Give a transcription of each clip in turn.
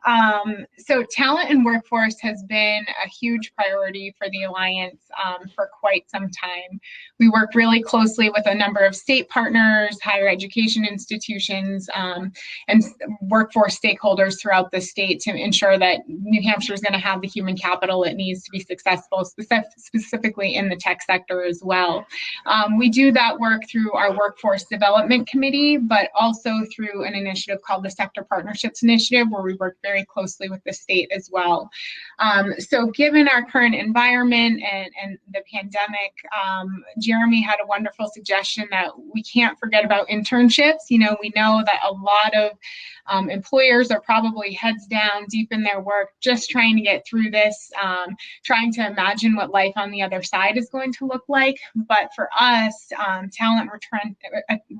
So talent and workforce has been a huge priority for the Alliance for quite some time. We work really closely with a number of state partners, higher education institutions, and workforce stakeholders throughout the state to ensure that New Hampshire is going to have the human capital it needs to be successful, specifically in the tech sector as well. We do that work through our Workforce Development Committee, but also through an initiative called the Sector Partnerships Initiative, where we work very closely with the state as well. So given our current environment and the pandemic, Jeremy had a wonderful suggestion that we can't forget about internships. You know, we know that a lot of employers are probably heads down, deep in their work, just trying to get through this, trying to imagine what life on the other side is going to look like. But for us, talent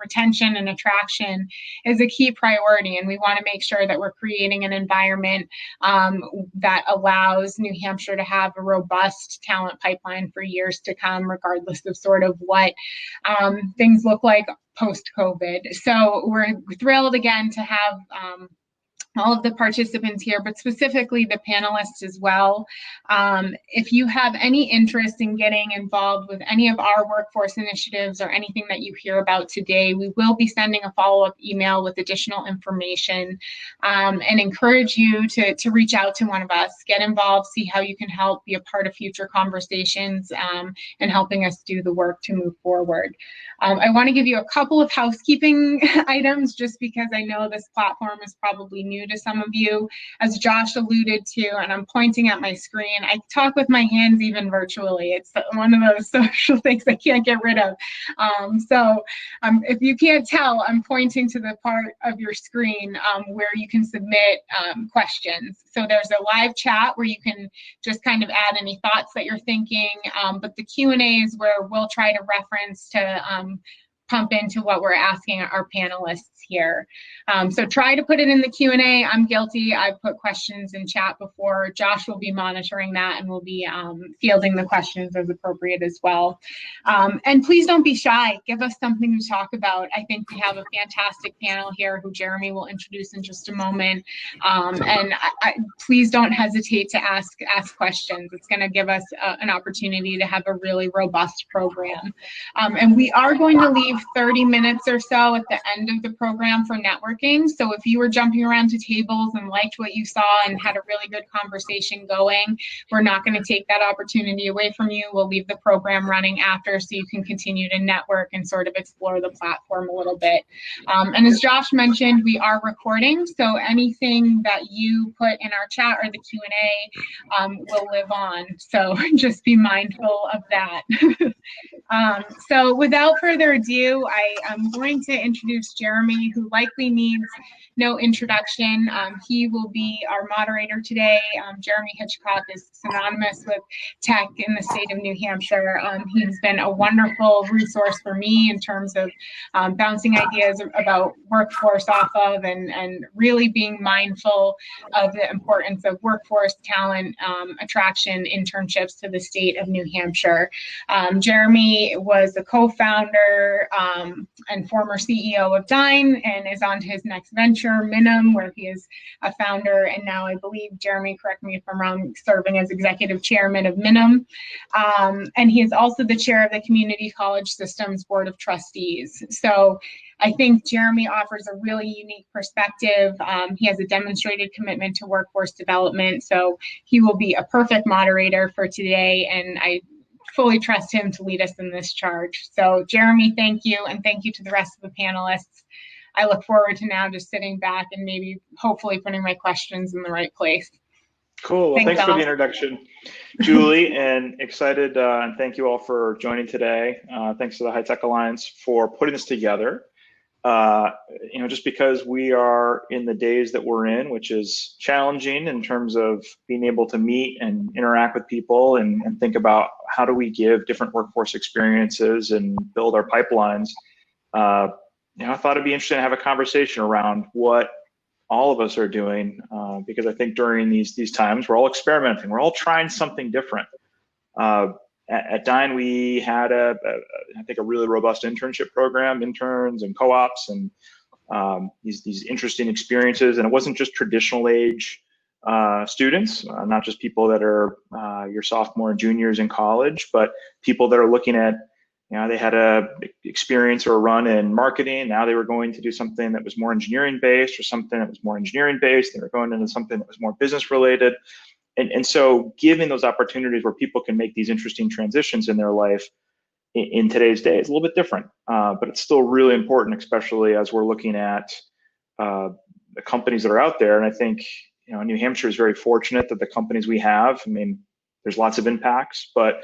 retention and attraction is a key priority, and we want to make sure that we're creating an environment that allows New Hampshire to have a robust talent pipeline for years to come, regardless of sort of what things look like post-COVID. So we're thrilled again to have all of the participants here, but specifically the panelists as well. If you have any interest in getting involved with any of our workforce initiatives or anything that you hear about today, we will be sending a follow-up email with additional information, and encourage you to reach out to one of us, get involved, see how you can help, be a part of future conversations, and helping us do the work to move forward. I want to give you a couple of housekeeping items, just because I know this platform is probably new to some of you. As Josh alluded to, and I'm pointing at my screen, I talk with my hands even virtually. It's one of those social things I can't get rid of. If you can't tell, I'm pointing to the part of your screen where you can submit questions. So there's a live chat where you can just kind of add any thoughts that you're thinking, but the Q&A is where we'll try to reference to pump into what we're asking our panelists here. So try to put it in the Q&A. I'm guilty. I've put questions in chat before. Josh will be monitoring that and will be fielding the questions as appropriate as well. And please don't be shy. Give us something to talk about. I think we have a fantastic panel here who Jeremy will introduce in just a moment. And please don't hesitate to ask questions. It's going to give us an opportunity to have a really robust program. And we are going to leave 30 minutes or so at the end of the program for networking. So if you were jumping around to tables and liked what you saw and had a really good conversation going, we're not going to take that opportunity away from you. We'll leave the program running after so you can continue to network and sort of explore the platform a little bit. And as Josh mentioned, we are recording, so anything that you put in our chat or the Q&A will live on. So just be mindful of that. So without further ado, I am going to introduce Jeremy, who likely needs no introduction. He will be our moderator today. Jeremy Hitchcock is synonymous with tech in the state of New Hampshire. He's been a wonderful resource for me in terms of bouncing ideas about workforce off of and really being mindful of the importance of workforce talent attraction internships to the state of New Hampshire. Jeremy was a co-founder and former CEO of Dine and is on to his next venture, MINIM, where he is a founder, and now I believe, Jeremy, correct me if I'm wrong, serving as executive chairman of MINIM. And he is also the chair of the Community College Systems Board of Trustees. So I think Jeremy offers a really unique perspective. He has a demonstrated commitment to workforce development, so he will be a perfect moderator for today, and I fully trust him to lead us in this charge. So Jeremy, thank you, and thank you to the rest of the panelists. I look forward to now just sitting back and maybe hopefully putting my questions in the right place. Cool. Well, thanks for the introduction, Julie, and excited and thank you all for joining today. Thanks to the High Tech Alliance for putting this together. You know, just because we are in the days that we're in, which is challenging in terms of being able to meet and interact with people and think about how do we give different workforce experiences and build our pipelines. You know, I thought it'd be interesting to have a conversation around what all of us are doing, because I think during these times, we're all experimenting, we're all trying something different. At Dine, we had I think a really robust internship program, interns and co-ops and these interesting experiences. And it wasn't just traditional age students, not just people that are your sophomore and juniors in college, but people that are looking at, they had a experience or a run in marketing. Now they were going to do something that was more engineering based, or something that was more engineering based. They were going into something that was more business related. And so giving those opportunities where people can make these interesting transitions in their life in today's day is a little bit different, but it's still really important, especially as we're looking at the companies that are out there. And I think, New Hampshire is very fortunate that the companies we have, I mean, there's lots of impacts, but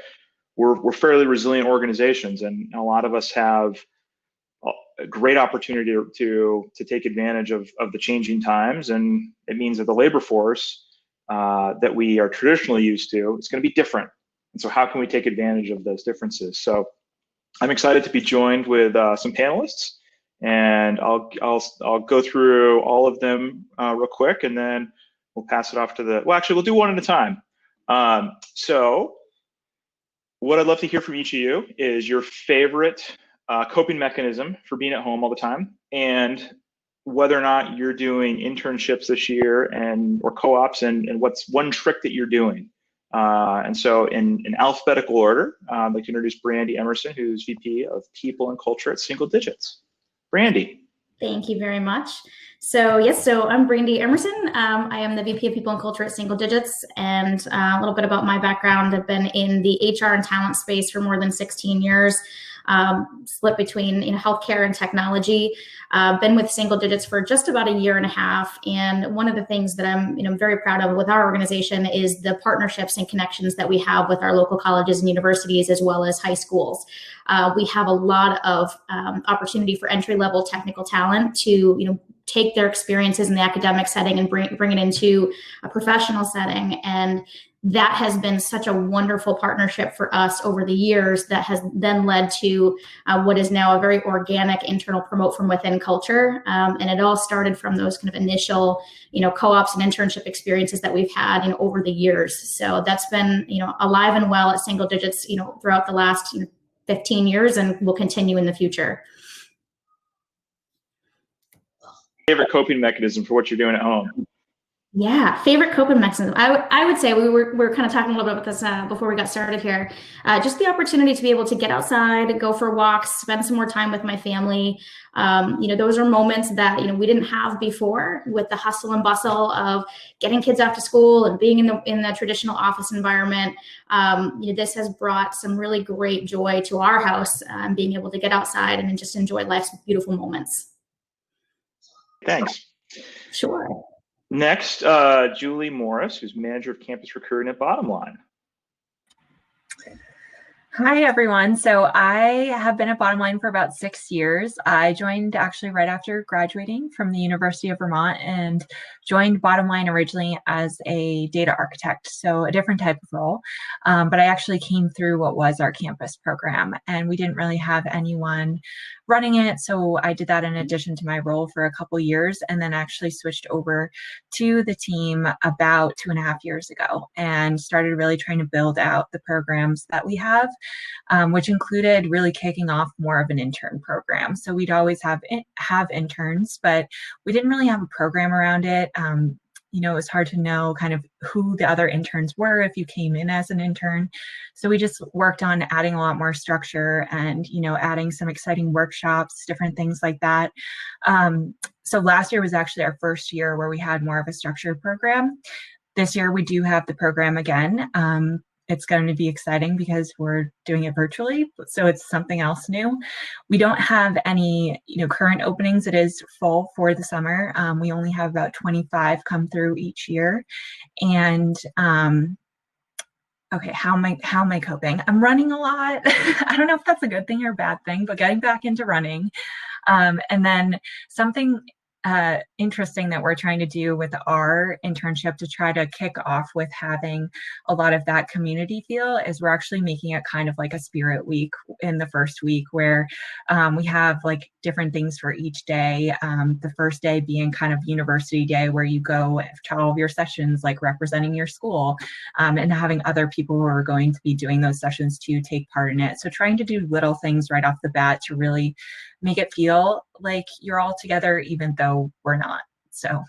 we're fairly resilient organizations, and a lot of us have a great opportunity to take advantage of the changing times. And it means that the labor force that we are traditionally used to, it's going to be different. And so how can we take advantage of those differences? So I'm excited to be joined with some panelists, and I'll go through all of them real quick, and then we'll pass it off to we'll do one at a time. So what I'd love to hear from each of you is your favorite coping mechanism for being at home all the time, and whether or not you're doing internships this year or co-ops, and what's one trick that you're doing. And so in alphabetical order, I'd like to introduce Brandi Emerson, who's VP of People and Culture at Single Digits. Brandi. Thank you very much. So I'm Brandi Emerson. I am the VP of People and Culture at Single Digits, and a little bit about my background. I've been in the HR and talent space for more than 16 years, split between healthcare and technology. Been with Single Digits for just about a year and a half, and one of the things that I'm very proud of with our organization is the partnerships and connections that we have with our local colleges and universities, as well as high schools. We have a lot of opportunity for entry-level technical talent to take their experiences in the academic setting and bring it into a professional setting. And that has been such a wonderful partnership for us over the years that has then led to what is now a very organic internal promote from within culture. And it all started from those kind of initial, co-ops and internship experiences that we've had, over the years. So that's been, alive and well at Single Digits, throughout the last 15 years, and will continue in the future. Favorite coping mechanism for what you're doing at home? Yeah, favorite coping mechanism. I would say we were kind of talking a little bit about this before we got started here. Just the opportunity to be able to get outside, go for walks, spend some more time with my family. Those are moments that we didn't have before, with the hustle and bustle of getting kids off to school and being in the traditional office environment. This has brought some really great joy to our house, being able to get outside and just enjoy life's beautiful moments. Thanks. Sure. Next, Julie Morris, who's Manager of Campus Recruiting at Bottomline. Hi, everyone. So I have been at Bottomline for about 6 years. I joined actually right after graduating from the University of Vermont, and joined Bottomline originally as a data architect, so a different type of role. But I actually came through what was our campus program, and we didn't really have anyone running it. So I did that in addition to my role for a couple years, and then actually switched over to the team about 2.5 years ago, and started really trying to build out the programs that we have, which included really kicking off more of an intern program. So we'd always have interns, but we didn't really have a program around it. It was hard to know kind of who the other interns were if you came in as an intern. So we just worked on adding a lot more structure and, adding some exciting workshops, different things like that. So last year was actually our first year where we had more of a structured program. This year we do have the program again. It's going to be exciting because we're doing it virtually, so it's something else new. We don't have any, current openings. It is full for the summer. We only have about 25 come through each year. And okay, how am I coping? I'm running a lot. I don't know if that's a good thing or a bad thing, but getting back into running. And then something interesting that we're trying to do with our internship to try to kick off with having a lot of that community feel is we're actually making it kind of like a spirit week in the first week, where we have like different things for each day. The first day being kind of university day, where you go to all of your sessions, like representing your school, and having other people who are going to be doing those sessions to take part in it. So trying to do little things right off the bat to really make it feel like you're all together, even though we're not. So,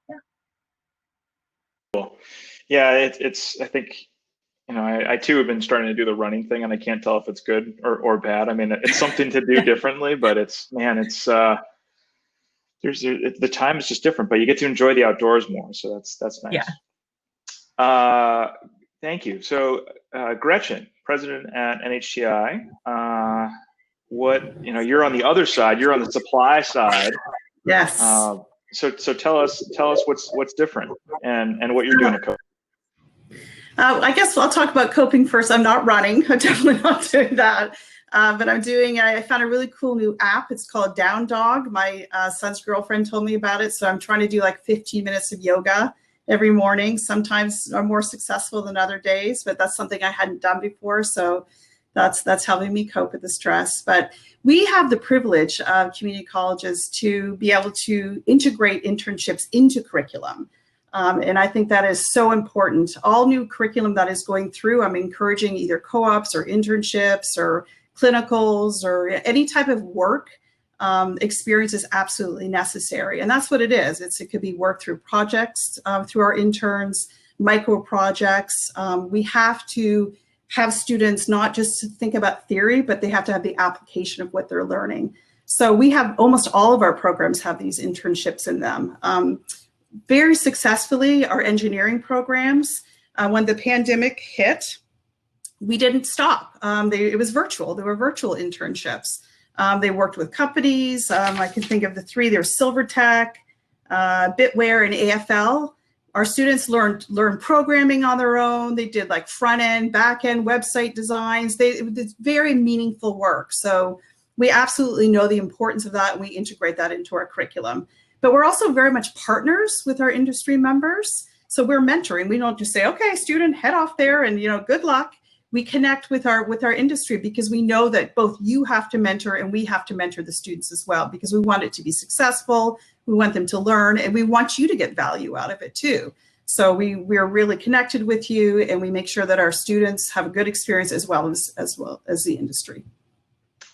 yeah. Yeah, it's I think, you know, I too have been starting to do the running thing, and I can't tell if it's good or bad. I mean, it's something to do differently, but it's, man, it's the time is just different, but you get to enjoy the outdoors more. So that's nice. Yeah. Thank you. So Gretchen, president at NHTI, you're on the other side, you're on the supply side. Yes. So tell us what's different and what you're doing to cope. I guess I'll talk about coping first. I'm not running. I'm definitely not doing that. But I found a really cool new app. It's called Down Dog. My son's girlfriend told me about it. So I'm trying to do like 15 minutes of yoga every morning. Sometimes I'm more successful than other days, but that's something I hadn't done before. So that's helping me cope with the stress. But we have the privilege of community colleges to be able to integrate internships into curriculum. And I think that is so important. All new curriculum that is going through, I'm encouraging either co-ops or internships or clinicals or any type of work experience is absolutely necessary. And that's what it is. It could be work through projects, through our interns, micro projects. We have to have students not just to think about theory, but they have to have the application of what they're learning. So we have almost all of our programs have these internships in them. Very successfully, our engineering programs, when the pandemic hit, we didn't stop. It was virtual. There were virtual internships. They worked with companies. I can think of the three. There's Silvertech, Bitware, and AFL. Our students learned programming on their own. They did like front end, back end, website designs. It's very meaningful work. So we absolutely know the importance of that, and we integrate that into our curriculum. But we're also very much partners with our industry members. So we're mentoring. We don't just say, okay, student, head off there and, good luck. We connect with our industry because we know that both you have to mentor and we have to mentor the students as well, because we want it to be successful. We want them to learn, and we want you to get value out of it too. So we're really connected with you, and we make sure that our students have a good experience as well as the industry.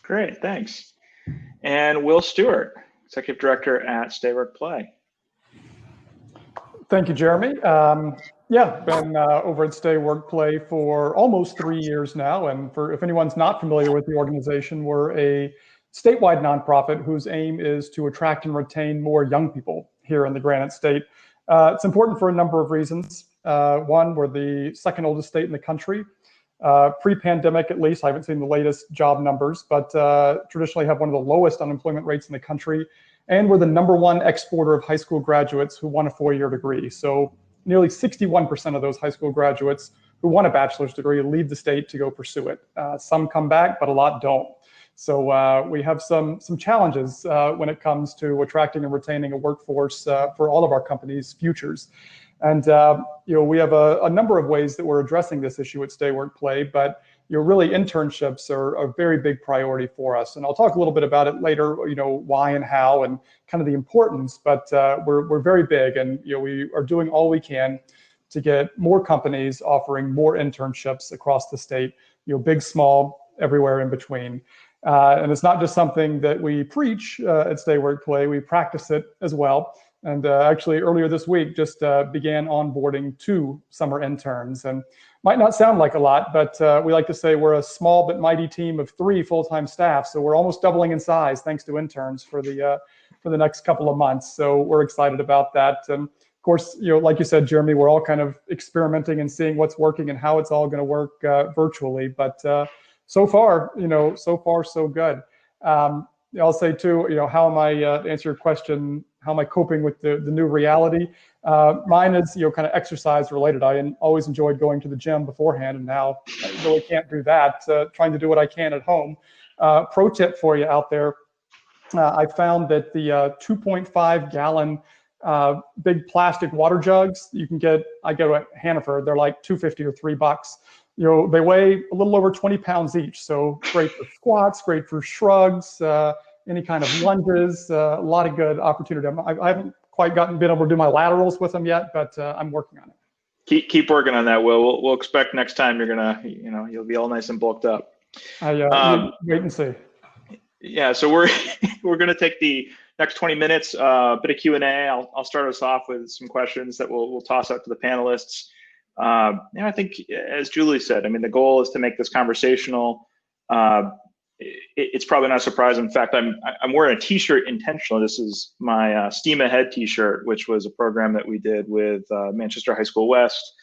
Great, thanks. And Will Stewart, Executive Director at Stay Work Play. Thank you, Jeremy. Been over at Stay Work Play for almost 3 years now. And if anyone's not familiar with the organization, we're a statewide nonprofit whose aim is to attract and retain more young people here in the Granite State. It's important for a number of reasons. One, we're the second oldest state in the country. Pre-pandemic, at least, I haven't seen the latest job numbers, but traditionally have one of the lowest unemployment rates in the country. And we're the #1 exporter of high school graduates who want a 4-year degree. So nearly 61% of those high school graduates who want a bachelor's degree leave the state to go pursue it. Some come back, but a lot don't. So we have some challenges when it comes to attracting and retaining a workforce for all of our companies' futures. And we have a number of ways that we're addressing this issue at Stay Work Play, but really internships are a very big priority for us. And I'll talk a little bit about it later, why and how and kind of the importance, but we're very big, and we are doing all we can to get more companies offering more internships across the state, big, small, everywhere in between. And it's not just something that we preach at Stay Work Play, we practice it as well. And actually earlier this week just began onboarding 2 summer interns. And might not sound like a lot, but we like to say we're a small but mighty team of 3 full-time staff. So we're almost doubling in size thanks to interns for the next couple of months. So we're excited about that. And of course, like you said, Jeremy, we're all kind of experimenting and seeing what's working and how it's all going to work virtually. But so far, so good. I'll say too, how am I, to answer your question, how am I coping with the new reality? Mine is, kind of exercise related. I always enjoyed going to the gym beforehand, and now I really can't do that. Trying to do what I can at home. Pro tip for you out there. I found that the 2.5 gallon big plastic water jugs you can get, I go to Hannaford, they're like $2.50 or $3. They weigh a little over 20 pounds each. So great for squats, great for shrugs, any kind of lunges, a lot of good opportunity. I haven't quite been able to do my laterals with them yet, but I'm working on it. Keep working on that, Will. We'll expect next time you're gonna, you'll be all nice and bulked up. Wait and see. Yeah, so we're gonna take the next 20 minutes, bit of Q&A. I'll start us off with some questions that we'll toss out to the panelists. I think, as Julie said, I mean, the goal is to make this conversational. It's probably not surprising. In fact, I'm wearing a T-shirt intentionally. This is my Steam Ahead T-shirt, which was a program that we did with Manchester High School West.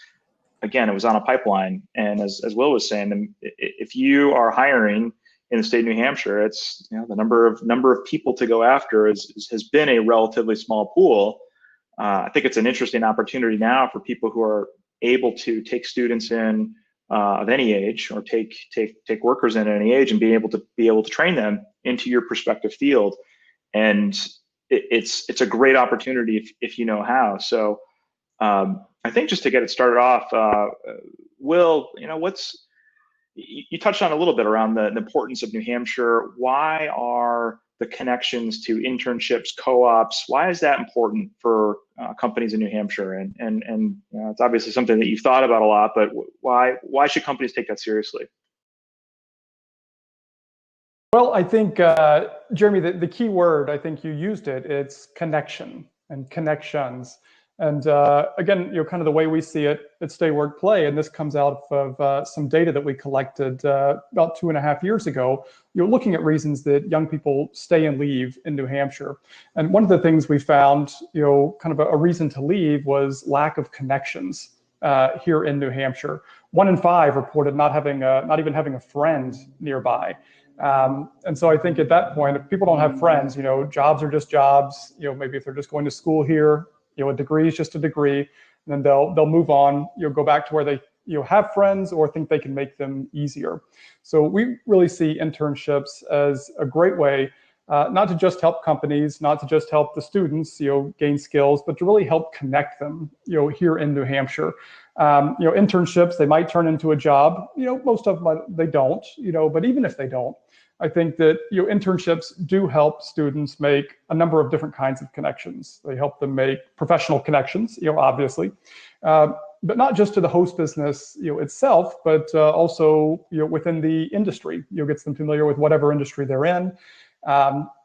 Again, it was on a pipeline, and as Will was saying, if you are hiring in the state of New Hampshire, it's the number of people to go after has been a relatively small pool. I think it's an interesting opportunity now for people who are able to take students in of any age, or take workers in at any age, and be able to train them into your prospective field. And it's a great opportunity if you know how. So I think just to get it started off, Will, you touched on a little bit around the importance of New Hampshire. Why are the connections to internships, co-ops, why is that important for companies in New Hampshire? And it's obviously something that you've thought about a lot, but why should companies take that seriously? Well, I think, Jeremy, the key word, I think you used it, it's connection and connections. And again, kind of the way we see it at Stay Work Play, and this comes out of some data that we collected about 2.5 years ago, looking at reasons that young people stay and leave in New Hampshire. And one of the things we found, kind of a reason to leave was lack of connections here in New Hampshire. 1 in 5 reported not even having a friend nearby. And so I think at that point, if people don't have friends, jobs are just jobs. Maybe if they're just going to school here, a degree is just a degree, and then they'll move on, go back to where they have friends or think they can make them easier. So we really see internships as a great way, not to just help companies, not to just help the students, gain skills, but to really help connect them, here in New Hampshire. Internships, they might turn into a job. Most of them they don't. But even if they don't, I think that internships do help students make a number of different kinds of connections. They help them make professional connections, obviously, but not just to the host business itself, but also within the industry. Gets them familiar with whatever industry they're in.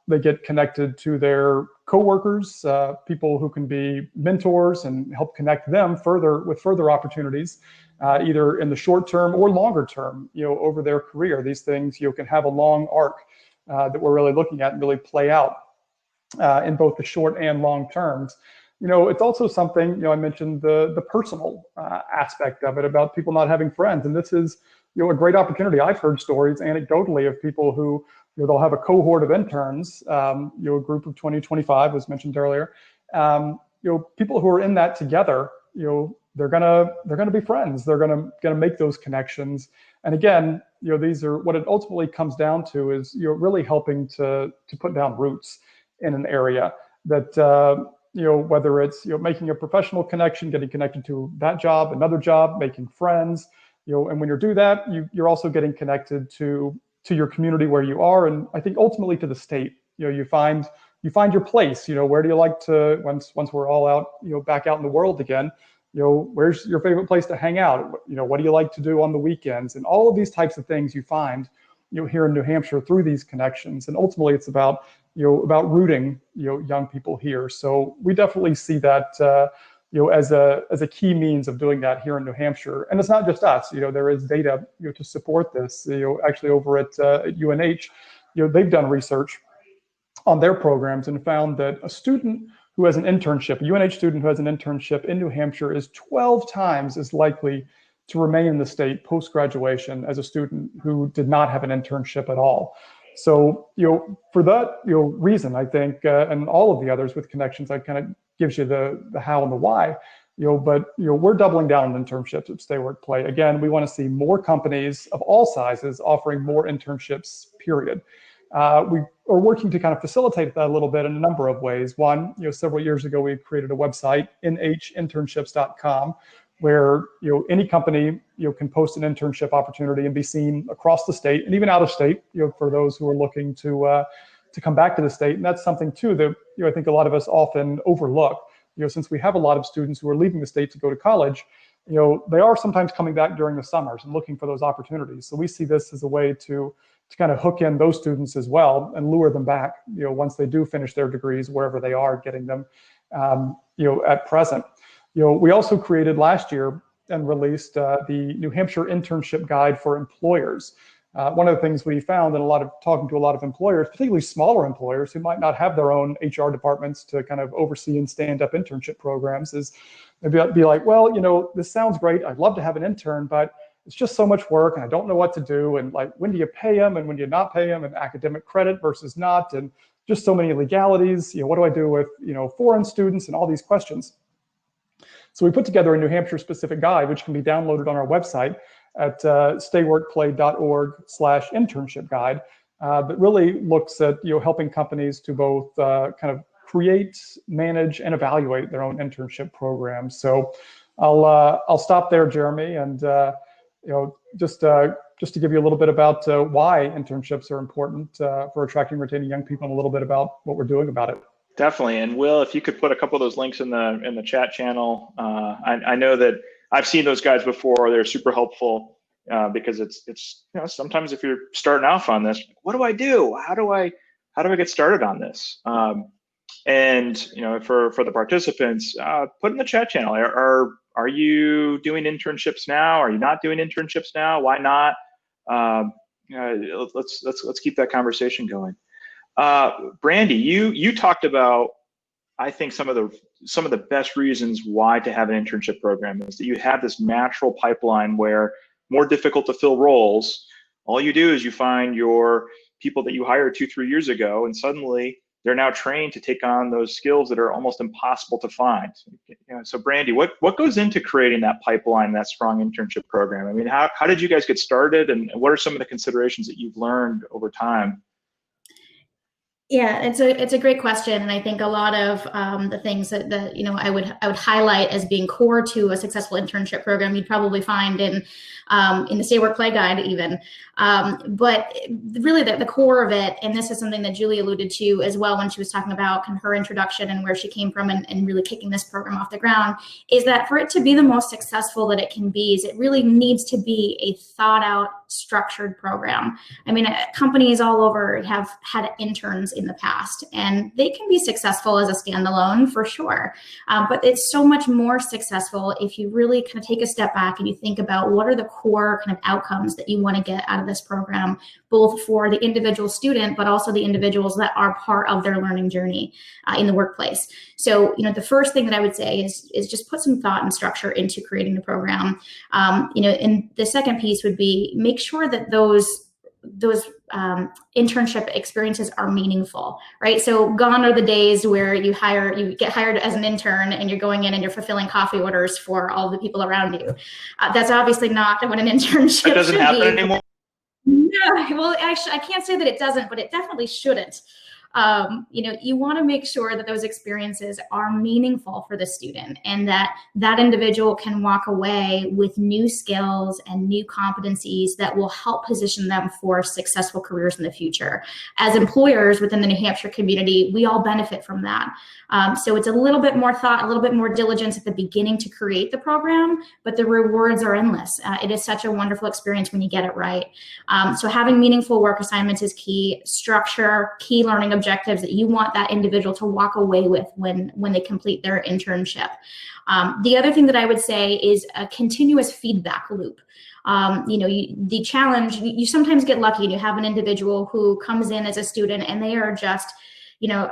They get connected to their coworkers, people who can be mentors and help connect them with further opportunities, either in the short term or longer term, over their career. These things can have a long arc that we're really looking at and really play out in both the short and long terms. It's also something, I mentioned the personal aspect of it, about people not having friends. And this is, a great opportunity. I've heard stories anecdotally of people who, they'll have a cohort of interns, a group of 20, 25 was mentioned earlier. People who are in that together, they're gonna be friends. They're gonna make those connections. And again, these are what it ultimately comes down to is really helping to put down roots in an area that whether it's making a professional connection, getting connected to that job, another job, making friends, and when you do that, you're also getting connected to your community where you are, and I think ultimately to the state. You find your place. Where do you like to, once we're all out, back out in the world again, where's your favorite place to hang out? What do you like to do on the weekends? And all of these types of things you find here in New Hampshire through these connections. And ultimately it's about rooting young people here. So we definitely see that as a key means of doing that here in New Hampshire. And it's not just us. There is data to support this. Actually over at UNH, they've done research on their programs and found that a student who has an internship, a UNH student who has an internship in New Hampshire, is 12 times as likely to remain in the state post-graduation as a student who did not have an internship at all. So, for that reason, I think, and all of the others with connections, that kind of gives you the how and the why. But we're doubling down on internships at Stay Work Play. Again, we want to see more companies of all sizes offering more internships, period. We are working to kind of facilitate that a little bit in a number of ways. One, several years ago, we created a website, NHTInships.com, where any company can post an internship opportunity and be seen across the state and even out of state, for those who are looking to come back to the state. And that's something too that I think a lot of us often overlook. Since we have a lot of students who are leaving the state to go to college, they are sometimes coming back during the summers and looking for those opportunities. So we see this as a way to kind of hook in those students as well and lure them back, once they do finish their degrees, wherever they are getting them, at present. We also created last year and released the New Hampshire Internship Guide for Employers. One of the things we found in talking to a lot of employers, particularly smaller employers who might not have their own HR departments to kind of oversee and stand up internship programs, is maybe be like, well, this sounds great. I'd love to have an intern, but it's just so much work and I don't know what to do. And like, when do you pay them and when do you not pay them, and academic credit versus not, and just so many legalities. What do I do with, foreign students, and all these questions. So we put together a New Hampshire specific guide, which can be downloaded on our website at stayworkplay.org/internship guide, that really looks at helping companies to both kind of create, manage, and evaluate their own internship programs. So I'll stop there, Jeremy, and just to give you a little bit about why internships are important for attracting and retaining young people, and a little bit about what we're doing about it. Definitely. And Will, if you could put a couple of those links in the chat channel. I know that I've seen those guides before. They're super helpful because it's sometimes if you're starting off on this, what do I do? How do I get started on this? And for the participants, put in the chat channel. Are you doing internships now? Are you not doing internships now? Why not? Let's keep that conversation going. Brandi, you talked about, I think, some of the best reasons why to have an internship program is that you have this natural pipeline where more difficult to fill roles, all you do is you find your people that you hired 2-3 years ago, and suddenly they're now trained to take on those skills that are almost impossible to find. So Brandi, what goes into creating that pipeline, that strong internship program? I mean, how did you guys get started, and what are some of the considerations that you've learned over time? Yeah, it's a great question, and I think a lot of the things that I would highlight as being core to a successful internship program you'd probably find in the Stay Work Play Guide even. But really the core of it, and this is something that Julie alluded to as well when she was talking about kind of her introduction and where she came from and really kicking this program off the ground, is that for it to be the most successful that it can be, is it really needs to be a thought out, structured program. I mean, companies all over have had interns in the past, and they can be successful as a standalone for sure. But it's so much more successful if you really kind of take a step back and you think about what are the core kind of outcomes that you want to get out of this program, both for the individual student, but also the individuals that are part of their learning journey in the workplace. So, the first thing that I would say is just put some thought and structure into creating the program. And the second piece would be make sure that those internship experiences are meaningful, right? So gone are the days where you get hired as an intern and you're going in and you're fulfilling coffee orders for all the people around you. That's obviously not what an internship that doesn't happen anymore. No, well, actually, I can't say that it doesn't, but it definitely shouldn't. You want to make sure that those experiences are meaningful for the student, and that individual can walk away with new skills and new competencies that will help position them for successful careers in the future. As employers within the New Hampshire community, we all benefit from that. So it's a little bit more thought, a little bit more diligence at the beginning to create the program, but the rewards are endless. It is such a wonderful experience when you get it right. So having meaningful work assignments is key. Structure, key learning objectives that you want that individual to walk away with when they complete their internship. The other thing that I would say is a continuous feedback loop. The challenge, you sometimes get lucky and you have an individual who comes in as a student and they are just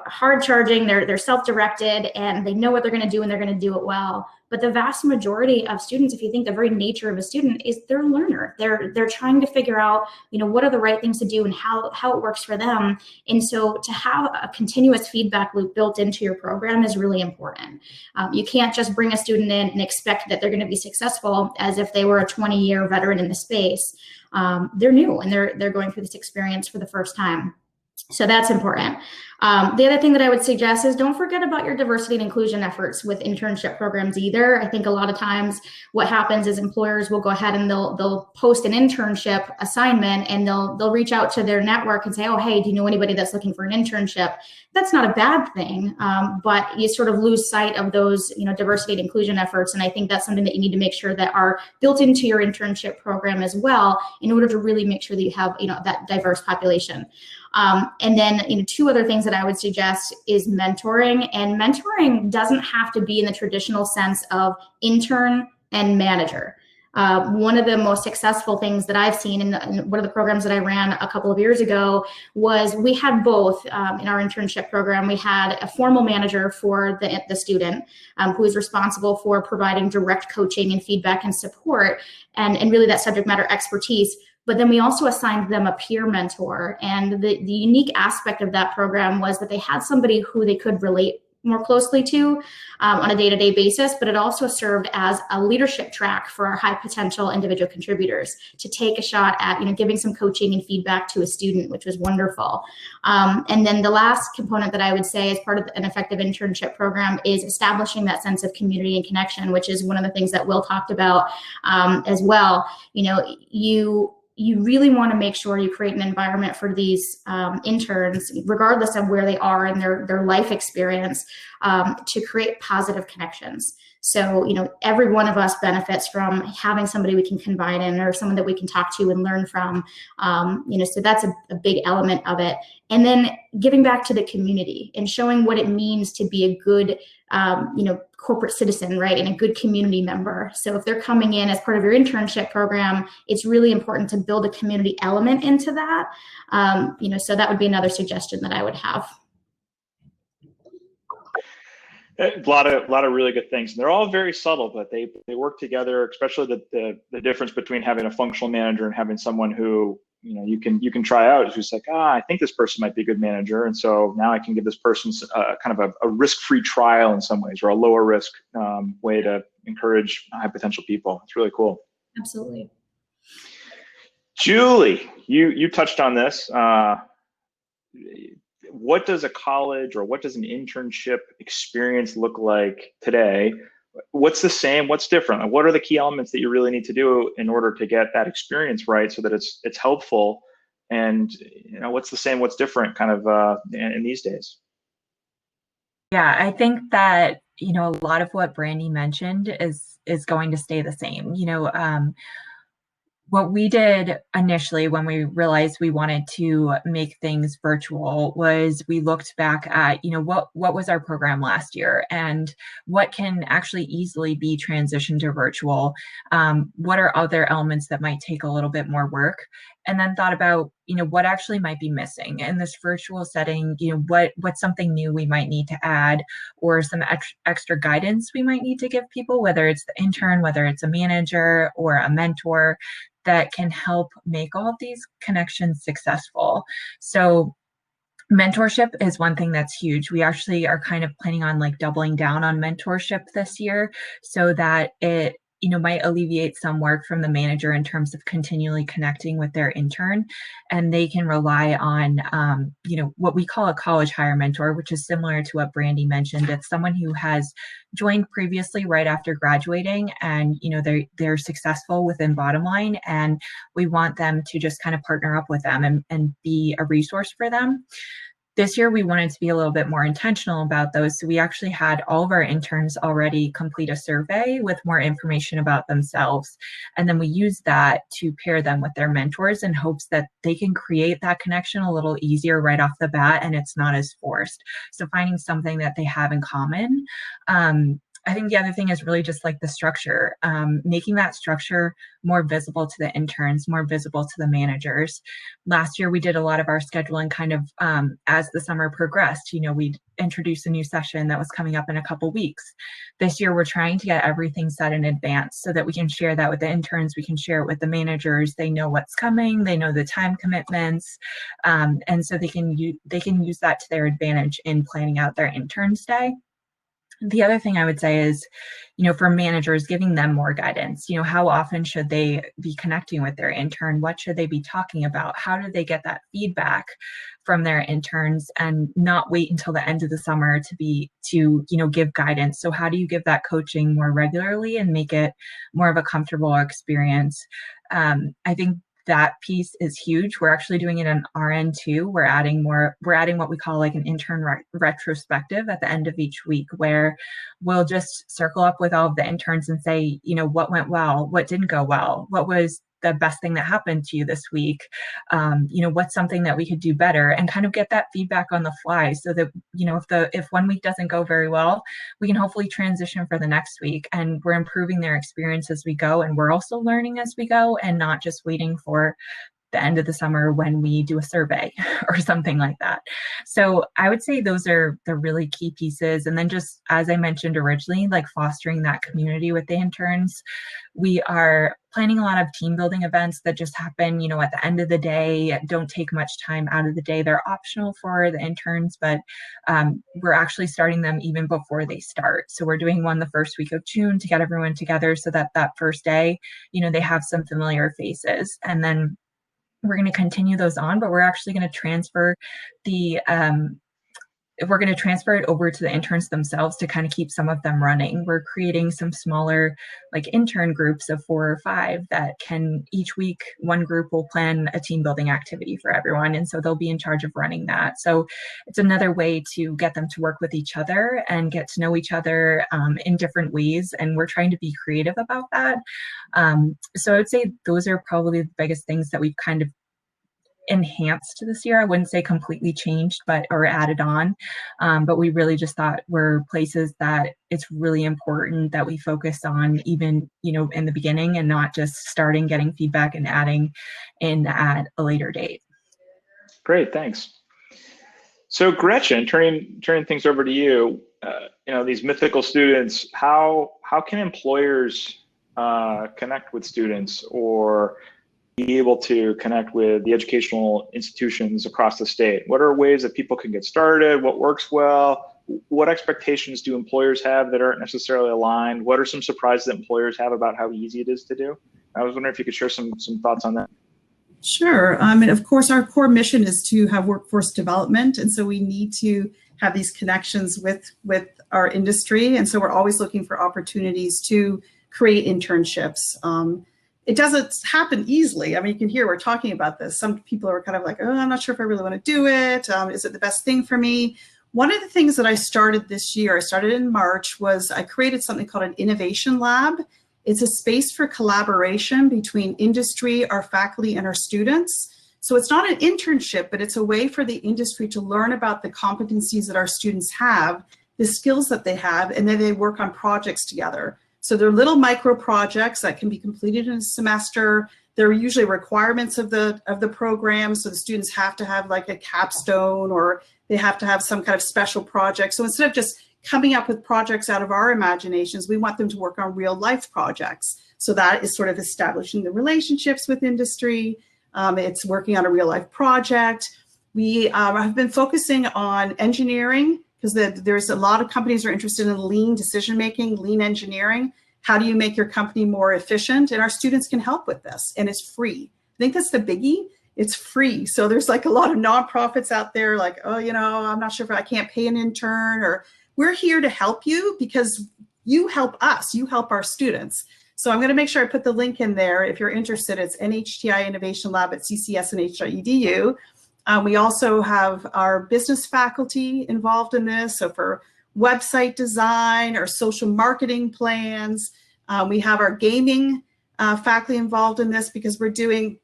hard charging, they're self-directed, and they know what they're going to do and they're going to do it well. But the vast majority of students, if you think the very nature of a student, is they're a learner. They're trying to figure out, what are the right things to do and how it works for them. And so to have a continuous feedback loop built into your program is really important. You can't just bring a student in and expect that they're going to be successful as if they were a 20-year veteran in the space. They're new and they're going through this experience for the first time. So that's important. The other thing that I would suggest is don't forget about your diversity and inclusion efforts with internship programs either. I think a lot of times what happens is employers will go ahead and they'll post an internship assignment and they'll reach out to their network and say, oh, hey, do you know anybody that's looking for an internship? That's not a bad thing, but you sort of lose sight of those diversity and inclusion efforts. And I think that's something that you need to make sure that are built into your internship program as well in order to really make sure that you have that diverse population. And then, two other things that I would suggest is mentoring. And mentoring doesn't have to be in the traditional sense of intern and manager. One of the most successful things that I've seen in one of the programs that I ran a couple of years ago was we had both in our internship program. We had a formal manager for the student who is responsible for providing direct coaching and feedback and support and really that subject matter expertise. But then we also assigned them a peer mentor. And the unique aspect of that program was that they had somebody who they could relate more closely to on a day-to-day basis, but it also served as a leadership track for our high potential individual contributors to take a shot at, giving some coaching and feedback to a student, which was wonderful. And then the last component that I would say as part of an effective internship program is establishing that sense of community and connection, which is one of the things that Will talked about as well. You really want to make sure you create an environment for these interns, regardless of where they are in their life experience, to create positive connections. So, every one of us benefits from having somebody we can confide in or someone that we can talk to and learn from. So that's a big element of it. And then giving back to the community and showing what it means to be a good, corporate citizen, right, and a good community member. So if they're coming in as part of your internship program, it's really important to build a community element into that. So that would be another suggestion that I would have. A lot of really good things, and they're all very subtle, but they work together. Especially the difference between having a functional manager and having someone who you can try out, who's like, I think this person might be a good manager, and so now I can give this person kind of a risk-free trial in some ways, or a lower risk way to encourage high potential people. It's really cool. Absolutely. Julie, you touched on this. What does a college or what does an internship experience look like today? What's the same? What's different? And what are the key elements that you really need to do in order to get that experience right, so that it's helpful? And what's the same? What's different? Kind of in these days. Yeah, I think that a lot of what Brandi mentioned is going to stay the same. What we did initially when we realized we wanted to make things virtual was we looked back at, what was our program last year and what can actually easily be transitioned to virtual. What are other elements that might take a little bit more work? And then thought about, what actually might be missing in this virtual setting, what's something new we might need to add, or some extra guidance we might need to give people, whether it's the intern, whether it's a manager or a mentor, that can help make all of these connections successful. So mentorship is one thing that's huge. We actually are kind of planning on doubling down on mentorship this year, so that it might alleviate some work from the manager in terms of continually connecting with their intern, and they can rely on what we call a college hire mentor, which is similar to what Brandi mentioned. It's someone who has joined previously right after graduating, and they're successful within Bottomline, and we want them to just kind of partner up with them and be a resource for them. This year, we wanted to be a little bit more intentional about those. So we actually had all of our interns already complete a survey with more information about themselves. And then we used that to pair them with their mentors in hopes that they can create that connection a little easier right off the bat, and it's not as forced. So finding something that they have in common. I think the other thing is really just the structure, making that structure more visible to the interns, more visible to the managers. Last year, we did a lot of our scheduling kind of as the summer progressed. We'd introduce a new session that was coming up in a couple weeks. This year, we're trying to get everything set in advance so that we can share that with the interns. We can share it with the managers. They know what's coming. They know the time commitments. And so they can use that to their advantage in planning out their intern's day. The other thing I would say is, for managers, giving them more guidance. How often should they be connecting with their intern? What should they be talking about? How do they get that feedback from their interns and not wait until the end of the summer to give guidance? So how do you give that coaching more regularly and make it more of a comfortable experience? I think that piece is huge. We're actually doing it on our end too. We're adding what we call an intern retrospective at the end of each week, where we'll just circle up with all of the interns and say, what went well, what didn't go well, what was the best thing that happened to you this week? What's something that we could do better, and kind of get that feedback on the fly, so that, if 1 week doesn't go very well, we can hopefully transition for the next week, and we're improving their experience as we go, and we're also learning as we go, and not just waiting for the end of the summer when we do a survey or something like that. So I would say those are the really key pieces. And then, just as I mentioned originally, like fostering that community with the interns. We are planning a lot of team building events that just happen, at the end of the day, don't take much time out of the day. They're optional for the interns, but we're actually starting them even before they start. So we're doing one the first week of June to get everyone together, so that first day, they have some familiar faces. And then we're going to continue those on, but we're actually going to transfer it over to the interns themselves to kind of keep some of them running. We're creating some smaller intern groups of 4 or 5 that can, each week, one group will plan a team building activity for everyone. And so they'll be in charge of running that. So it's another way to get them to work with each other and get to know each other in different ways. And we're trying to be creative about that. So I would say those are probably the biggest things that we've kind of enhanced this year. I wouldn't say completely changed, or added on, but we really just thought were places that it's really important that we focus on, even in the beginning, and not just starting getting feedback and adding in at a later date. Great, thanks. So Gretchen, turning things over to you. These mythical students. How can employers connect with students, or be able to connect with the educational institutions across the state? What are ways that people can get started? What works well? What expectations do employers have that aren't necessarily aligned? What are some surprises that employers have about how easy it is to do? I was wondering if you could share some thoughts on that. Sure. And of course, our core mission is to have workforce development. And so we need to have these connections with our industry. And so we're always looking for opportunities to create internships. It doesn't happen easily. I mean, you can hear we're talking about this. Some people are kind of like, oh, I'm not sure if I really want to do it. Is it the best thing for me? One of the things that I started this year, I started in March, was I created something called an innovation lab. It's a space for collaboration between industry, our faculty, and our students. So it's not an internship, but it's a way for the industry to learn about the competencies that our students have, the skills that they have, and then they work on projects together. So they're little micro projects that can be completed in a semester. There are usually requirements of the program. So the students have to have like a capstone, or they have to have some kind of special project. So instead of just coming up with projects out of our imaginations, we want them to work on real life projects. So that is sort of establishing the relationships with industry. It's working on a real life project. We have been focusing on engineering, because there's a lot of companies are interested in lean decision-making, lean engineering. How do you make your company more efficient? And our students can help with this, and it's free. I think that's the biggie. It's free. So there's like a lot of nonprofits out there like, oh, I'm not sure if I can't pay an intern, or we're here to help you because you help us, you help our students. So I'm going to make sure I put the link in there. If you're interested, it's NHTI Innovation Lab at ccsnh.edu. We also have our business faculty involved in this. So for website design or social marketing plans, we have our gaming faculty involved in this, because we're doing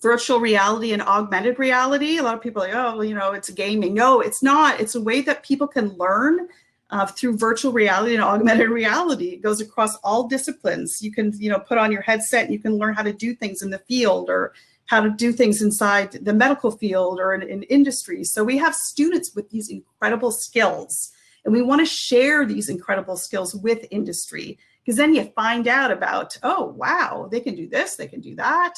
virtual reality and augmented reality. A lot of people are like, oh, it's gaming. No, it's not. It's a way that people can learn through virtual reality and augmented reality. It goes across all disciplines. You can, put on your headset and you can learn how to do things in the field, or how to do things inside the medical field or in industry. So we have students with these incredible skills, and we want to share these incredible skills with industry, because then you find out about, oh, wow, they can do this, they can do that.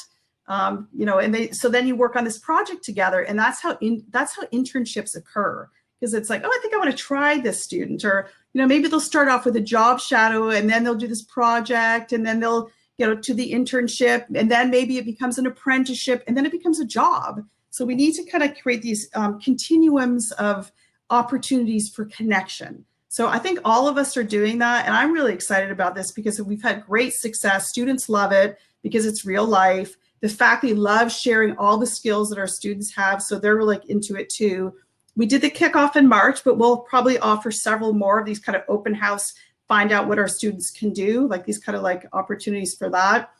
So then you work on this project together, and that's how internships occur. Because it's like, oh, I think I want to try this student, or, maybe they'll start off with a job shadow, and then they'll do this project, and then they'll to the internship, and then maybe it becomes an apprenticeship, and then it becomes a job. So we need to kind of create these continuums of opportunities for connection. So I think all of us are doing that, and I'm really excited about this because we've had great success. Students love it because it's real life. The faculty love sharing all the skills that our students have, so they're really into it too. We did the kickoff in March, but we'll probably offer several more of these kind of open house, find out what our students can do, like these kind of like opportunities for that.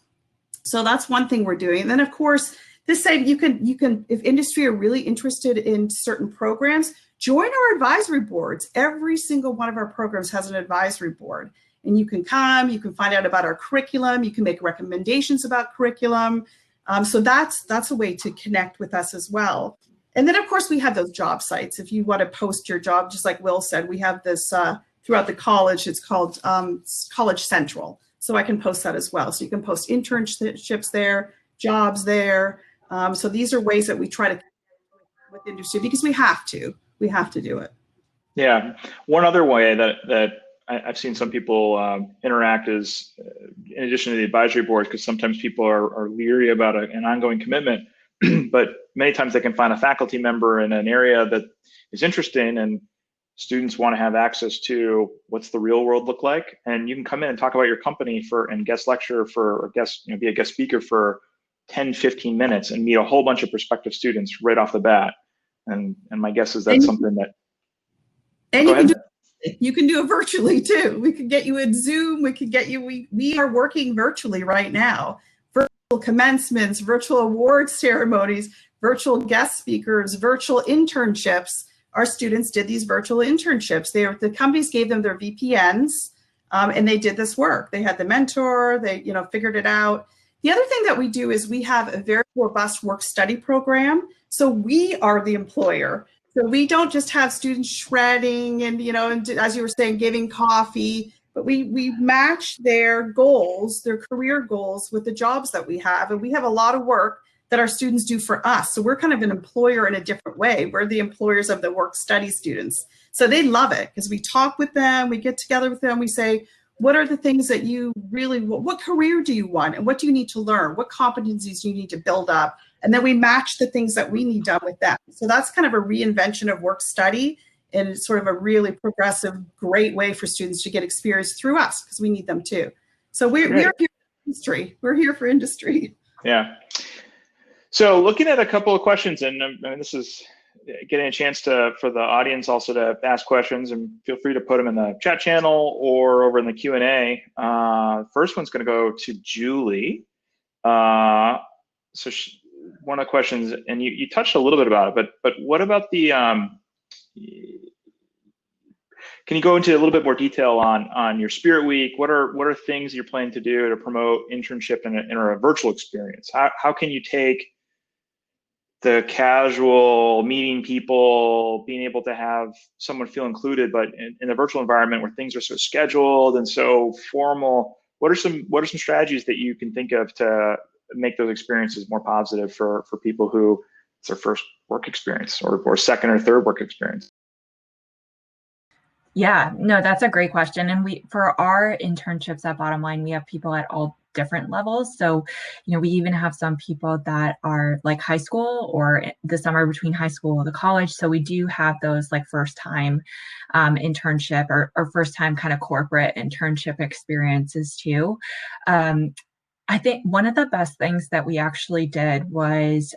So that's one thing we're doing. And then of course, this side, you can, if industry are really interested in certain programs, join our advisory boards. Every single one of our programs has an advisory board, and you can come, you can find out about our curriculum, you can make recommendations about curriculum. So that's a way to connect with us as well. And then of course we have those job sites. If you want to post your job, just like Will said, we have this throughout the college, it's called College Central. So I can post that as well. So you can post internships there, jobs there. So these are ways that we try to connect with industry, because we have to do it. Yeah. One other way that I've seen some people interact is, in addition to the advisory boards, because sometimes people are leery about an ongoing commitment, but many times they can find a faculty member in an area that is interesting, and students want to have access to what's the real world look like. And you can come in and talk about your company and guest lecture or be a guest speaker for 10, 15 minutes and meet a whole bunch of prospective students right off the bat. And my guess is that's something that. And you can do it virtually too. We could get you in Zoom. We could get you, we are working virtually right now. Virtual commencements, virtual award ceremonies, virtual guest speakers, virtual internships. Our students did these virtual internships. The companies gave them their VPNs, and they did this work. They had the mentor, they figured it out. The other thing that we do is we have a very robust work study program. So we are the employer. So we don't just have students shredding and, and as you were saying, giving coffee, but we match their goals, their career goals with the jobs that we have. And we have a lot of work that our students do for us. So we're kind of an employer in a different way. We're the employers of the work study students. So they love it because we talk with them, we get together with them, we say, what are the things that you really, what career do you want? And what do you need to learn? What competencies do you need to build up? And then we match the things that we need done with them. So that's kind of a reinvention of work study. And it's sort of a really progressive, great way for students to get experience through us, because we need them too. So we're here for industry. We're here for industry. Yeah. So looking at a couple of questions, and this is getting a chance for the audience also to ask questions, and feel free to put them in the chat channel or over in the Q&A. First one's going to go to Julie. One of the questions, and you touched a little bit about it, but what about the, can you go into a little bit more detail on your Spirit Week? What are things you're planning to do to promote internship in a virtual experience? How can you take the casual meeting people, being able to have someone feel included, but in a virtual environment where things are so scheduled and so formal, what are some strategies that you can think of to make those experiences more positive for people who it's their first work experience or second or third work experience? Yeah, no, that's a great question. And for our internships at Bottomline, we have people at all different levels. So, we even have some people that are like high school or the summer between high school and the college. So we do have those like first time internship or first time kind of corporate internship experiences too. I think one of the best things that we actually did was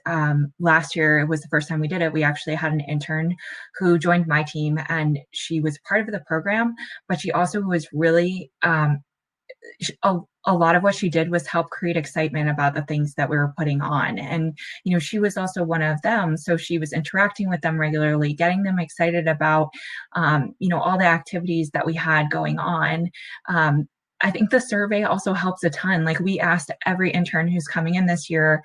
last year, it was the first time we did it. We actually had an intern who joined my team, and she was part of the program, but she also was really, a lot of what she did was help create excitement about the things that we were putting on. And, she was also one of them. So she was interacting with them regularly, getting them excited about, all the activities that we had going on. I think the survey also helps a ton. Like, we asked every intern who's coming in this year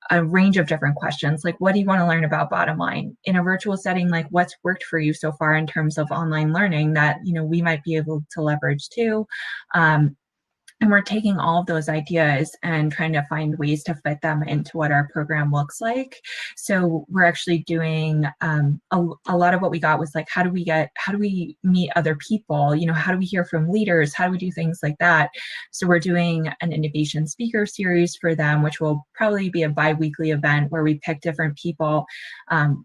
a range of different questions, like, what do you want to learn about Bottomline? In a virtual setting, like, what's worked for you so far in terms of online learning that, we might be able to leverage too. And we're taking all of those ideas and trying to find ways to fit them into what our program looks like. So we're actually doing a lot of what we got was like, how do we meet other people? How do we hear from leaders? How do we do things like that? So we're doing an innovation speaker series for them, which will probably be a bi-weekly event where we pick different people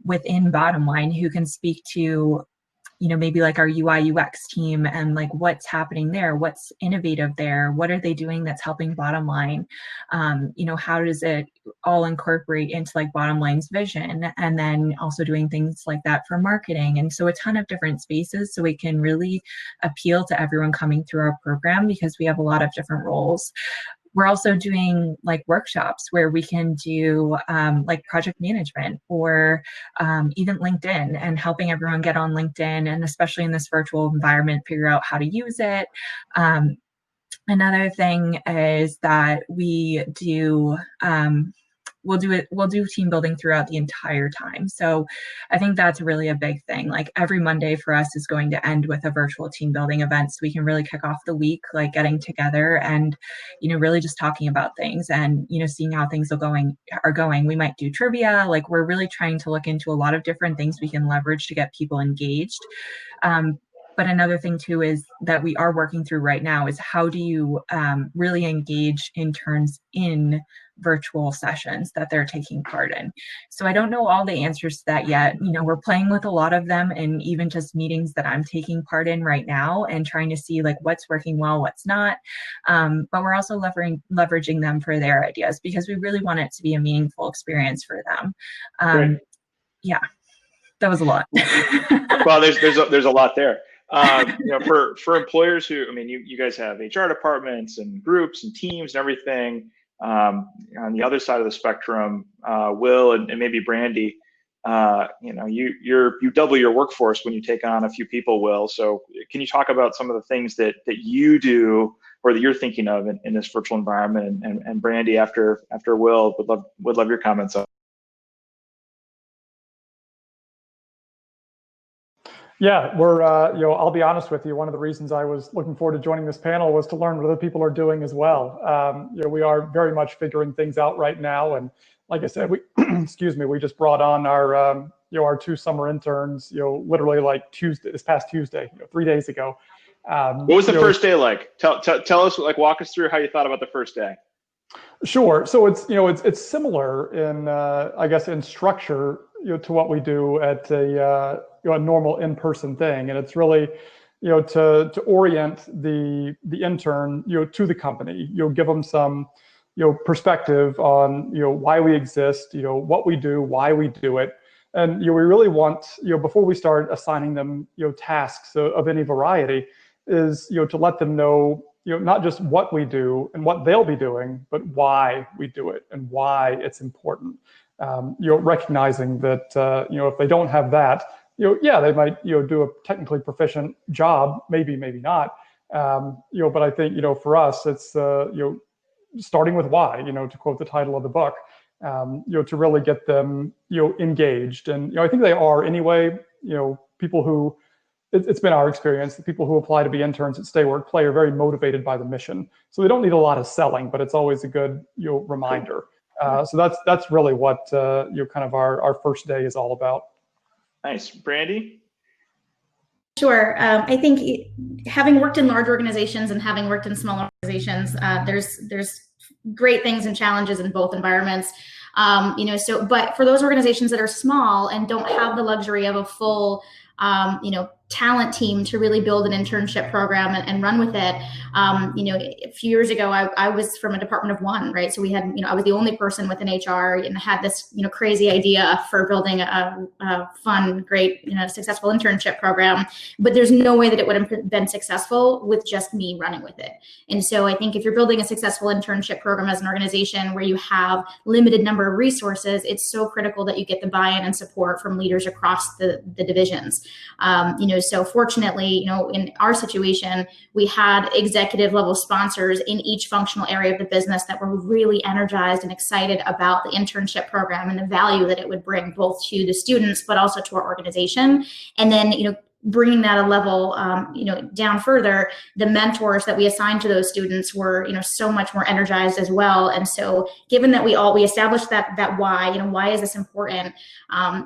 within Bottomline who can speak to maybe like our UI UX team and like what's happening there, what's innovative there, what are they doing that's helping Bottomline? How does it all incorporate into like Bottomline's vision? And then also doing things like that for marketing. And so a ton of different spaces so it can really appeal to everyone coming through our program because we have a lot of different roles. we're also doing like workshops where we can do like project management or even LinkedIn, and helping everyone get on LinkedIn, and especially in this virtual environment, figure out how to use it. Another thing is that we do, we'll do team building throughout the entire time. So I think that's really a big thing. Like every Monday for us is going to end with a virtual team building event, so we can really kick off the week, like getting together and, really just talking about things and, seeing how things are going. We might do trivia. Like we're really trying to look into a lot of different things we can leverage to get people engaged. But another thing too is that we are working through right now is how do you really engage interns in virtual sessions that they're taking part in. So I don't know all the answers to that yet. We're playing with a lot of them, and even just meetings that I'm taking part in right now and trying to see like what's working well, what's not. But we're also leveraging them for their ideas, because we really want it to be a meaningful experience for them. Yeah, that was a lot. Well, there's a lot there. For employers who, you guys have HR departments and groups and teams and everything. On the other side of the spectrum, Will and maybe Brandi, you double your workforce when you take on a few people, Will. So can you talk about some of the things that you do or that you're thinking of in this virtual environment? And Brandi, after Will, would love your comments on. Yeah, we're, I'll be honest with you. One of the reasons I was looking forward to joining this panel was to learn what other people are doing as well. We are very much figuring things out right now. And like I said, we, we just brought on our 2 summer interns, literally like this past Tuesday, 3 days ago. What was the first day like? Tell us, walk us through how you thought about the first day. Sure. So it's similar in, I guess, in structure, to what we do at a normal in-person thing. And it's really, to orient the intern, to the company, give them some, perspective on, why we exist, what we do, why we do it. And, we really want, before we start assigning them, tasks of any variety, is, to let them know, not just what we do and what they'll be doing, but why we do it and why it's important. Recognizing that, if they don't have that, they might, do a technically proficient job, maybe not. But I think, for us, it's, starting with why, to quote the title of the book, to really get them, engaged. And, I think they are anyway, people who, it's been our experience, the people who apply to be interns at Stay Work Play are very motivated by the mission. So they don't need a lot of selling, but it's always a good, reminder. So that's really what, kind of our first day is all about. Nice. Brandi? Sure. I think having worked in large organizations and having worked in small organizations, there's great things and challenges in both environments. But for those organizations that are small and don't have the luxury of a full, talent team to really build an internship program and run with it. A few years ago, I was from a department of one, right? So we had, I was the only person within HR and had this, crazy idea for building a fun, great, successful internship program. But there's no way that it would have been successful with just me running with it. And so I think if you're building a successful internship program as an organization where you have limited number of resources, it's so critical that you get the buy-in and support from leaders across the divisions. So fortunately, in our situation, we had executive level sponsors in each functional area of the business that were really energized and excited about the internship program and the value that it would bring both to the students, but also to our organization. And then, bringing that a level, down further, the mentors that we assigned to those students were, so much more energized as well. And so given that we established that why, why is this important?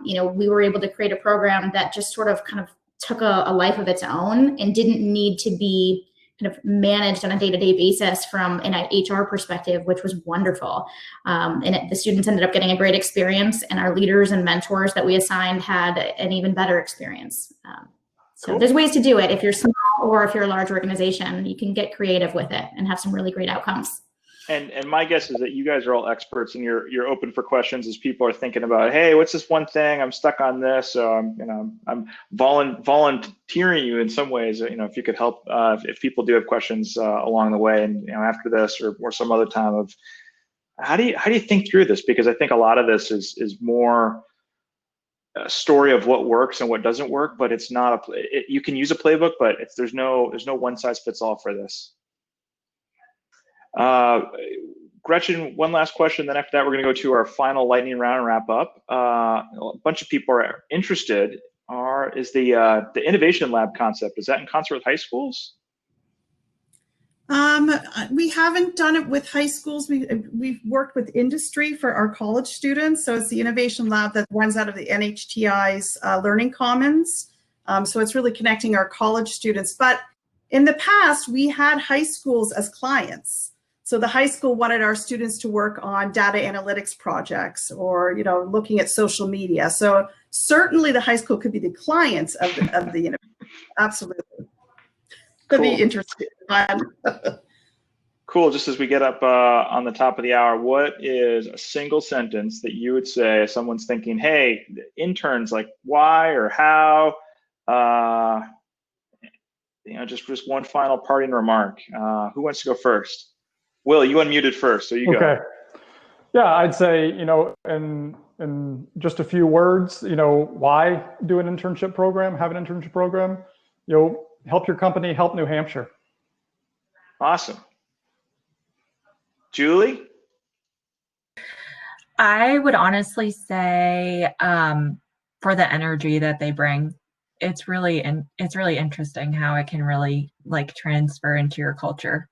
We were able to create a program that just sort of kind of took a life of its own and didn't need to be kind of managed on a day-to-day basis from an HR perspective, which was wonderful. The students ended up getting a great experience, and our leaders and mentors that we assigned had an even better experience. So there's ways to do it. If you're small or if you're a large organization, you can get creative with it and have some really great outcomes. And my guess is that you guys are all experts and you're open for questions as people are thinking about, hey, what's this one thing I'm stuck on this? So I'm volunteering you in some ways. If you could help, if people do have questions along the way, and after this or some other time, of how do you think through this? Because I think a lot of this is more a story of what works and what doesn't work, but it's not you can use a playbook, but there's no one size fits all for this. Gretchen, one last question, then after that we're going to go to our final lightning round and wrap up. A bunch of people are interested. Is the innovation lab concept, is that in concert with high schools? We haven't done it with high schools. We've worked with industry for our college students. So it's the innovation lab that runs out of the NHTI's Learning Commons. So it's really connecting our college students. But in the past, we had high schools as clients. So the high school wanted our students to work on data analytics projects or, looking at social media. So certainly the high school could be the clients of the innovation. Absolutely. Could be interesting. Cool. Just as we get up on the top of the hour, what is a single sentence that you would say if someone's thinking, hey, interns, like why or how? Just one final parting remark. Who wants to go first? Will, you unmuted first, so you go. Okay. Yeah, I'd say, in just a few words, why do an internship program, have an internship program? Help your company, help New Hampshire. Awesome. Julie? I would honestly say for the energy that they bring, it's really interesting how it can really transfer into your culture.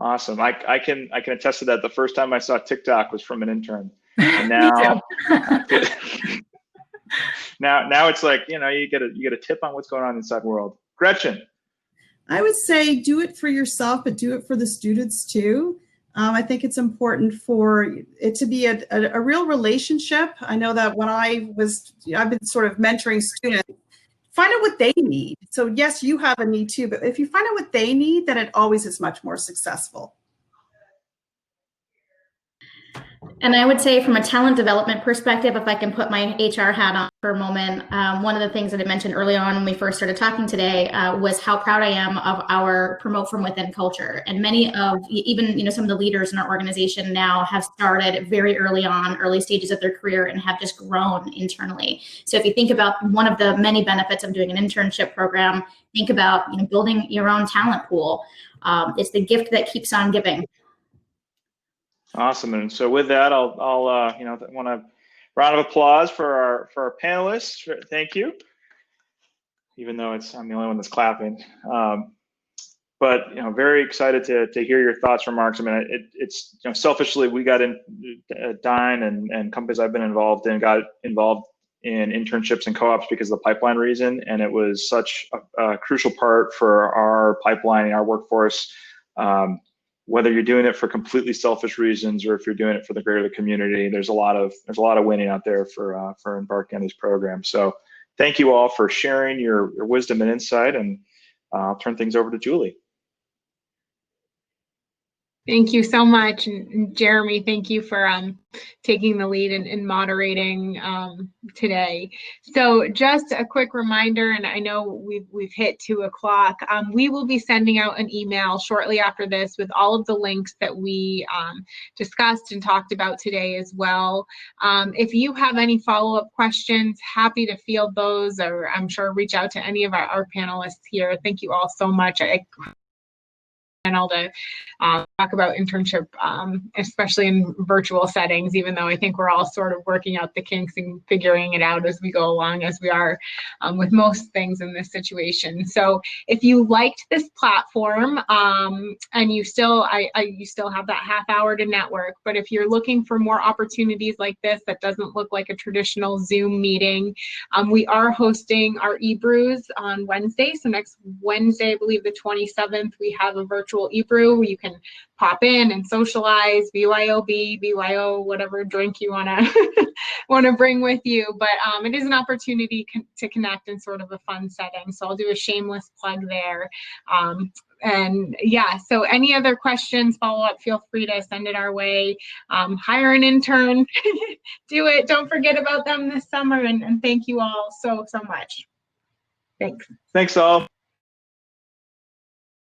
Awesome. I can attest to that. The first time I saw TikTok was from an intern. And now, now it's like, you get a tip on what's going on inside world. Gretchen. I would say do it for yourself, but do it for the students too. I think it's important for it to be a real relationship. I know that when I've been sort of mentoring students, find out what they need. So yes, you have a need too, but if you find out what they need, then it always is much more successful. And I would say from a talent development perspective, if I can put my HR hat on for a moment, one of the things that I mentioned early on when we first started talking today was how proud I am of our promote from within culture. And many of, even some of the leaders in our organization now have started very early on, early stages of their career, and have just grown internally. So if you think about one of the many benefits of doing an internship program, think about building your own talent pool. It's the gift that keeps on giving. Awesome. And so with that, I'll want a round of applause for our panelists. Thank you. Even though I'm the only one that's clapping. But very excited to hear your thoughts, remarks. I mean, it's selfishly, we got in Dine and companies I've been involved in got involved in internships and co-ops because of the pipeline reason, and it was such a crucial part for our pipeline and our workforce. Whether you're doing it for completely selfish reasons or if you're doing it for the greater community, there's a lot of winning out there for embarking on these programs. So thank you all for sharing your wisdom and insight, and I'll turn things over to Julie. Thank you so much. And Jeremy, thank you for taking the lead in moderating today. So just a quick reminder, and I know we've hit 2 o'clock, we will be sending out an email shortly after this with all of the links that we discussed and talked about today as well. If you have any follow-up questions, happy to field those, or I'm sure reach out to any of our panelists here. Thank you all so much. Panel to talk about internship, especially in virtual settings, even though I think we're all sort of working out the kinks and figuring it out as we go along, as we are with most things in this situation. So if you liked this platform and you still have that half hour to network, but if you're looking for more opportunities like this that doesn't look like a traditional Zoom meeting, we are hosting our eBrews on Wednesday. So next Wednesday, I believe the 27th, we have a virtual eBrew where you can pop in and socialize, BYOB, BYO, whatever drink you want to bring with you. But it is an opportunity to connect in sort of a fun setting. So I'll do a shameless plug there. And yeah, so any other questions, follow up, feel free to send it our way. Hire an intern, do it. Don't forget about them this summer. And thank you all so much. Thanks. Thanks all.